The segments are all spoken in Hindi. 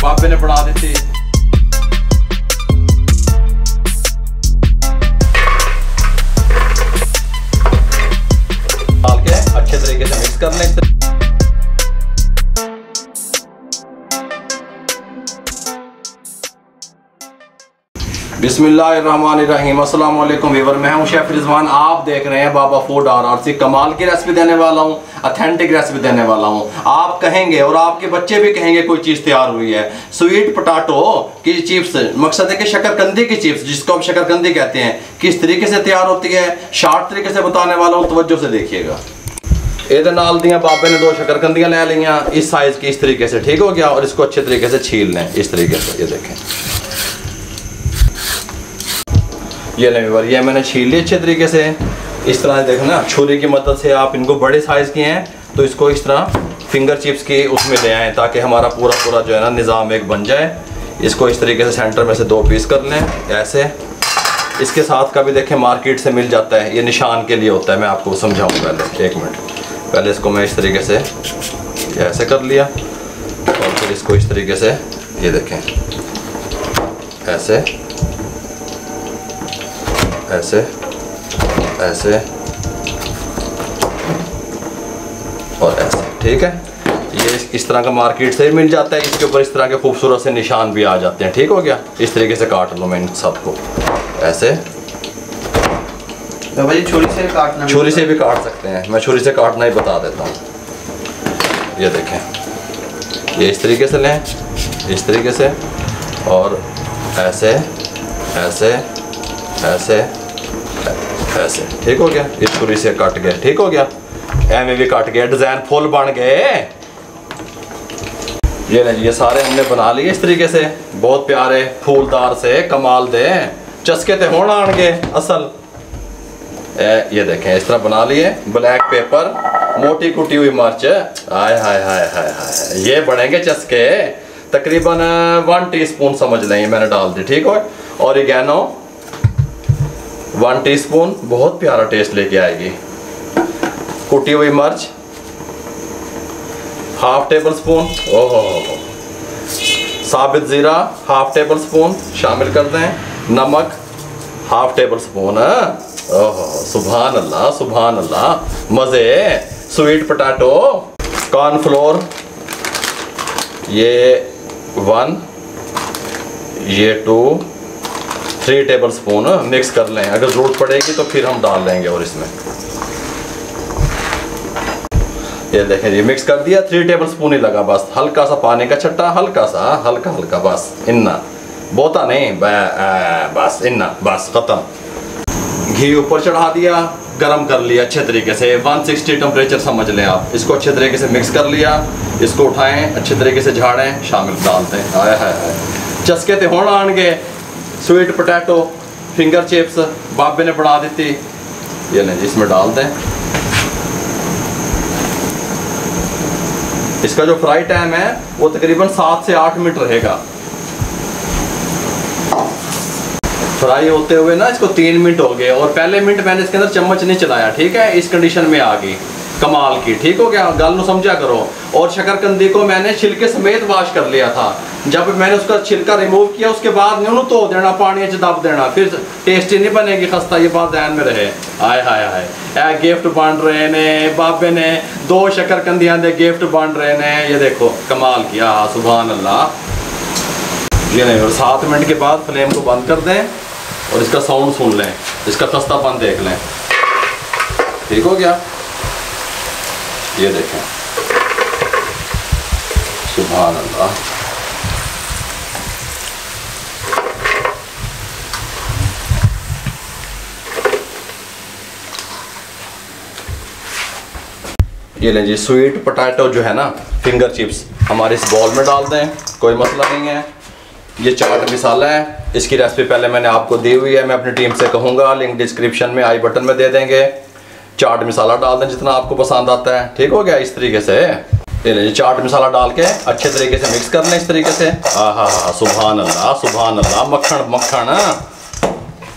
बाबे ने बना दी थी। डाल के अच्छे तरीके से मिक्स कर लें। बिस्मिल्लाहिर्रहमानिर्रहीम। अस्सलाम वालेकुम व्यूअर, मैं हूं शेफ रिजवान। आप देख रहे हैं बाबा फूड RRC। कमाल की रेसिपी देने वाला हूं, ऑथेंटिक रेसिपी देने वाला हूं। आप कहेंगे और आपके बच्चे भी कहेंगे कोई चीज़ तैयार हुई है। स्वीट पोटैटो की चिप्स, मकसद है कि शकरकंदी की चिप्स, जिसको हम शकरकंदी कहते हैं, किस तरीके से तैयार होती है शार्ट तरीके से बताने वाला हूँ। तवज्जो से देखिएगा। ये नाल दिया बाबे ने 2 शकरकंदियाँ ले लिया इस साइज़ की, इस तरीके से, ठीक हो गया। और इसको अच्छे तरीके से छील लें इस तरीके से। ये देखें, ये लें व्यूअर, ये मैंने छील ली अच्छे तरीके से। इस तरह देखो ना, छुरी की मदद से आप इनको, बड़े साइज़ की हैं तो इसको इस तरह फिंगर चिप्स की उसमें ले आएँ, ताकि हमारा पूरा जो है ना निज़ाम एक बन जाए। इसको इस तरीके से सेंटर में से 2 पीस कर लें ऐसे। इसके साथ का भी देखें मार्केट से मिल जाता है, ये निशान के लिए होता है। मैं आपको समझाऊँ पहले, 1 मिनट। पहले इसको मैं इस तरीके से ऐसे कर लिया और फिर इसको इस तरीके से, ये देखें, ऐसे ऐसे ऐसे और ऐसे, ठीक है। ये इस तरह का मार्केट से मिल जाता है। इसके ऊपर इस तरह के खूबसूरत से निशान भी आ जाते हैं, ठीक हो गया। इस तरीके से काट लो मैं इन सबको ऐसे। तो भाई छुरी से काटना, छुरी से भी काट सकते हैं, मैं छुरी से काटना ही बता देता हूँ। ये देखें, ये इस तरीके से लें, इस तरीके से, और ऐसे ऐसे ऐसे ऐसे, ठीक हो गया। इस छुरी से कट गया, ठीक हो गया। एम भी कट गया, डिजाइन फुल बन गए। ये नहीं, ये सारे हमने बना लिए इस तरीके से, बहुत प्यारे फूलदार से, कमाल दे चस्के ते होना आनगे असल। ये देखें, इस तरह बना लिए। ब्लैक पेपर, मोटी कुटी हुई मिर्च, हाय हाय हाय हाय हाय, ये बनेंगे चस्के। तकरीबन 1 टीस्पून समझ लें मैंने डाल दी, ठीक हो। ऑरिगेनो 1 टीस्पून, बहुत प्यारा टेस्ट लेके आएगी। कुटी हुई मिर्च ½ टेबल स्पून, ओहो, साबित ज़ीरा ½ टेबल स्पून शामिल कर दें। नमक ½ टेबल स्पून, ओहो, सुभान अल्लाह सुभान अल्लाह, मज़े। स्वीट पोटैटो, कॉर्नफ्लोर ये 1, ये 2, 3 टेबल स्पून मिक्स कर लें। अगर ज़रूरत पड़ेगी तो फिर हम डाल लेंगे। और इसमें ये देखें, ये मिक्स कर दिया। 3 टेबल स्पून ही लगा बस। हल्का सा पानी का छट्टा, हल्का सा, हल्का हल्का, बस इन्ना, बहुता नहीं, बस इन्ना, बस ख़त्म। घी ऊपर चढ़ा दिया, गरम कर लिया अच्छे तरीके से। 160 टेम्परेचर समझ लें आप। इसको अच्छे तरीके से मिक्स कर लिया। इसको उठाएं, अच्छे तरीके से झाड़ें, शामिल डालते हैं। आया है चस्के ते होना आनगे। स्वीट पोटैटो फिंगर चिप्स बाबे ने बना दी थी, ये नहीं, इसमें डाल दें। इसका जो फ्राई टाइम है वो तकरीबन 7 से 8 मिनट रहेगा। फ्राई होते हुए ना इसको 3 मिनट हो गए, और पहले मिनट मैंने इसके अंदर चम्मच नहीं चलाया, ठीक है। इस कंडीशन में आ गई कमाल की, ठीक हो गया। गल ਨੂੰ समझा करो। और शकरकंदी को मैंने छिलके समेत वाश कर लिया था। जब मैंने उसका छिलका रिमूव किया उसके बाद उन्होंने धो देना, पानी च दब देना, फिर टेस्टी नहीं बनेगी, खस्ता। ये बात ध्यान में रहे। आए हाय हाय, ए गिफ्ट बन रहे ने बाबे ने, 2 शकरकंदियां दे गिफ्ट बन रहे ने। ये देखो कमाल किया, सुभान अल्लाह। ये नहीं, और 7 मिनट के बाद फ्लेम को बंद कर दें और इसका साउंड सुन लें, इसका खस्तापन देख लें, ठीक हो गया। ये देखें, सुभान अल्लाह। ये लें जी, स्वीट पोटैटो जो है ना, फिंगर चिप्स हमारे इस बॉल में डाल दें, कोई मसला नहीं है। ये चाट मसाला है, इसकी रेसिपी पहले मैंने आपको दी हुई है। मैं अपनी टीम से कहूँगा, लिंक डिस्क्रिप्शन में, आई बटन में दे देंगे। चाट मसाला डाल दें जितना आपको पसंद आता है, ठीक हो गया। इस तरीके से ये लीजिए, चाट मसाला डाल के अच्छे तरीके से मिक्स कर लें इस तरीके से। आहा, सुभान अल्लाह सुभान अल्लाह, मक्खन मक्खन।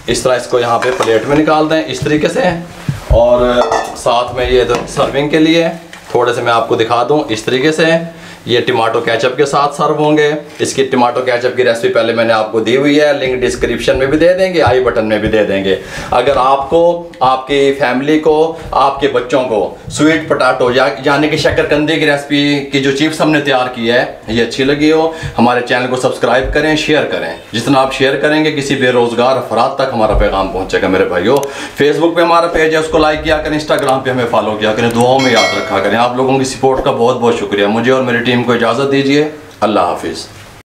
इस तरह इसको यहाँ पे प्लेट में निकाल दें इस तरीके से। और साथ में ये तो सर्विंग के लिए थोड़े से मैं आपको दिखा दूँ इस तरीके से। ये टमाटो केचप के साथ सर्व होंगे। इसकी टमाटो केचप की रेसिपी पहले मैंने आपको दी हुई है, लिंक डिस्क्रिप्शन में भी दे देंगे, आई बटन में भी दे देंगे। अगर आपको, आपकी फैमिली को, आपके बच्चों को स्वीट पोटैटो यानी कि शकरकंदी की रेसिपी की जो चिप्स हमने तैयार की है ये अच्छी लगी हो, हमारे चैनल को सब्सक्राइब करें, शेयर करें। जितना आप शेयर करेंगे किसी बेरोजगार अफराद तक हमारा पैगाम पहुंचेगा मेरे भाइयों। फेसबुक पे हमारा पेज है, उसको लाइक किया करें, इंस्टाग्राम पे हमें फॉलो किया करें, दुआओं में याद रखा करें। आप लोगों की सपोर्ट का बहुत बहुत शुक्रिया। मुझे और मेरी टीम को इजाज़त दीजिए। अल्लाह हाफिज़।